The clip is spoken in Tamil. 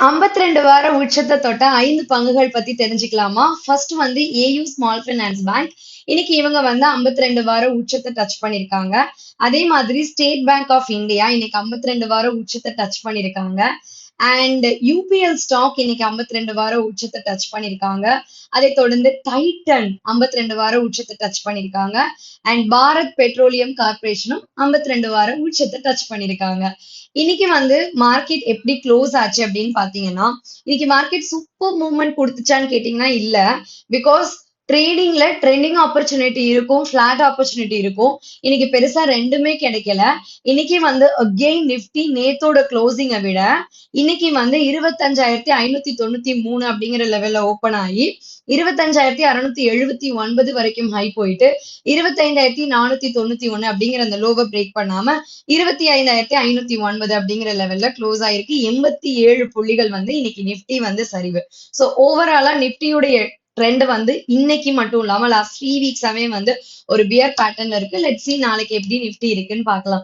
52 வார உச்சத்தை தொட்ட 5 பங்குகள் பத்தி தெரிஞ்சுக்கலாமா? ஃபர்ஸ்ட் வந்து ஏயு ஸ்மால் ஃபைனான்ஸ் பேங்க். இன்னைக்கு இவங்க வந்து 52 வார உச்சத்தை டச் பண்ணிருக்காங்க. அதே மாதிரி ஸ்டேட் பேங்க் ஆஃப் இந்தியா இன்னைக்கு 52 வார உச்சத்தை டச் பண்ணிருக்காங்க. அண்ட் யூபிஎல் ஸ்டாக் இன்னைக்கு 52 வார உச்சத்தை டச் பண்ணிருக்காங்க. அதை தொடர்ந்து டைட்டன் 52 வார உச்சத்தை டச் பண்ணிருக்காங்க. அண்ட் பாரத் பெட்ரோலியம் கார்பரேஷனும் 52 வார உச்சத்தை டச் பண்ணிருக்காங்க. இன்னைக்கு வந்து மார்க்கெட் எப்படி க்ளோஸ் ஆச்சு அப்படின்னு பாத்தீங்கன்னா, இன்னைக்கு மார்க்கெட் சூப்பர் மூவ்மெண்ட் கொடுத்துச்சான்னு கேட்டீங்கன்னா இல்ல. பிகாஸ் ட்ரேடிங்ல ட்ரெண்டிங் ஆப்பர்ச்சுனிட்டி இருக்கும், ஃபிளாட் ஆப்பர்ச்சுனிட்டி இருக்கும். இன்னைக்கு பெருசா ரெண்டுமே கிடைக்கல. இன்னைக்கு வந்து அகெயின் நிஃப்டி நேத்தோட க்ளோசிங்கை விட இன்னைக்கு வந்து 25,593 அப்படிங்கிற லெவல்ல ஓப்பன் ஆகி 25,679 வரைக்கும் ஹை போயிட்டு 25,491 அப்படிங்கிற அந்த லோவை பிரேக் பண்ணாம 25,509 அப்படிங்கிற லெவல்ல க்ளோஸ் ஆயிருக்கு. 87 புள்ளிகள் வந்து இன்னைக்கு நிஃப்டி வந்து சரிவு. ஸோ ஓவராலா நிஃப்டியுடைய ட்ரெண்ட் வந்து இன்னைக்கு மட்டும் இல்லாம லாஸ்ட் 3 வீக்ஸாவே வந்து ஒரு பியர் பேட்டர்ன்ல இருக்கு. லெட்ஸ் see நாளைக்கு எப்படி நிஃப்டி இருக்குன்னு பார்க்கலாம்.